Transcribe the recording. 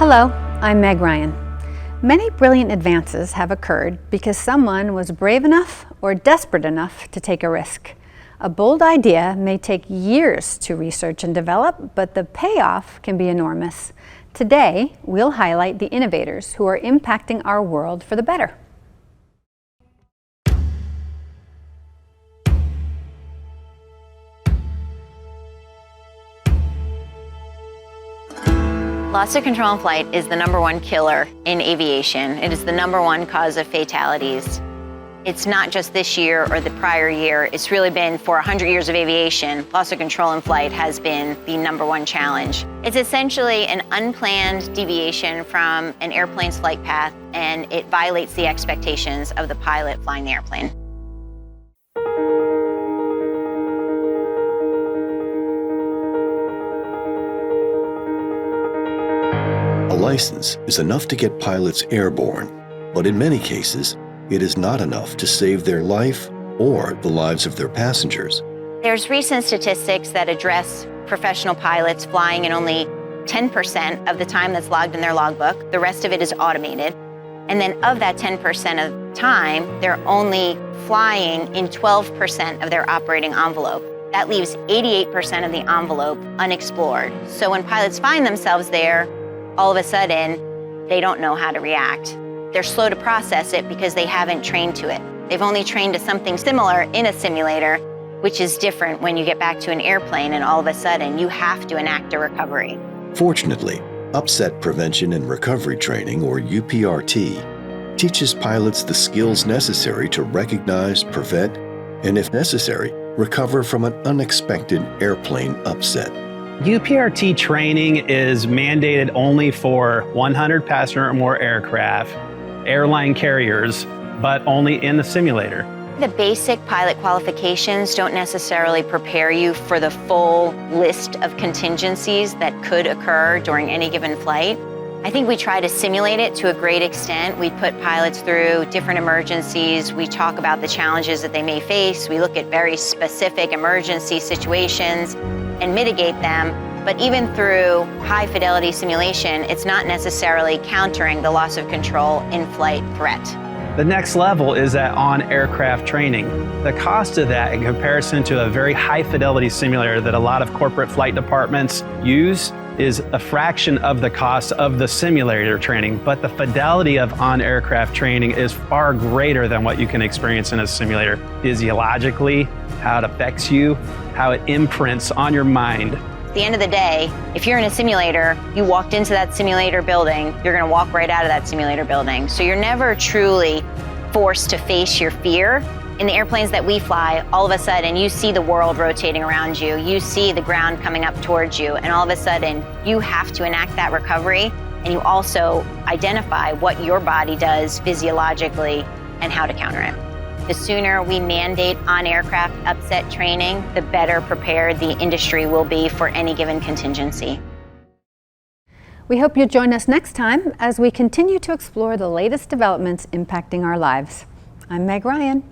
Hello, I'm Meg Ryan. Many brilliant advances have occurred because someone was brave enough or desperate enough to take a risk. A bold idea may take years to research and develop, but the payoff can be enormous. Today, we'll highlight the innovators who are impacting our world for the better. Loss of control in flight is the #1 killer in aviation. It is the #1 cause of fatalities. It's not just this year or the prior year. It's really been for 100 years of aviation. Loss of control in flight has been the #1 challenge. It's essentially an unplanned deviation from an airplane's flight path, and it violates the expectations of the pilot flying the airplane. A license is enough to get pilots airborne, but in many cases, it is not enough to save their life or the lives of their passengers. There's recent statistics that address professional pilots flying in only 10% of the time that's logged in their logbook. The rest of it is automated. And then of that 10% of time, they're only flying in 12% of their operating envelope. That leaves 88% of the envelope unexplored. So when pilots find themselves there, all of a sudden, they don't know how to react. They're slow to process it because they haven't trained to it. They've only trained to something similar in a simulator, which is different when you get back to an airplane and all of a sudden you have to enact a recovery. Fortunately, Upset Prevention and Recovery Training, or UPRT, teaches pilots the skills necessary to recognize, prevent, and if necessary, recover from an unexpected airplane upset. UPRT training is mandated only for 100 passenger or more aircraft, airline carriers, but only in the simulator. The basic pilot qualifications don't necessarily prepare you for the full list of contingencies that could occur during any given flight. I think we try to simulate it to a great extent. We put pilots through different emergencies. We talk about the challenges that they may face. We look at very specific emergency situations and mitigate them. But even through high fidelity simulation, it's not necessarily countering the loss of control in flight threat. The next level is that on-aircraft training. The cost of that in comparison to a very high fidelity simulator that a lot of corporate flight departments use is a fraction of the cost of the simulator training, but the fidelity of on-aircraft training is far greater than what you can experience in a simulator. Physiologically, how it affects you, how it imprints on your mind. At the end of the day, if you're in a simulator, you walked into that simulator building, you're gonna walk right out of that simulator building. So you're never truly forced to face your fear. In the airplanes that we fly, all of a sudden you see the world rotating around you, you see the ground coming up towards you, and all of a sudden you have to enact that recovery, and you also identify what your body does physiologically and how to counter it. The sooner we mandate on-aircraft upset training, the better prepared the industry will be for any given contingency. We hope you'll join us next time as we continue to explore the latest developments impacting our lives. I'm Meg Ryan.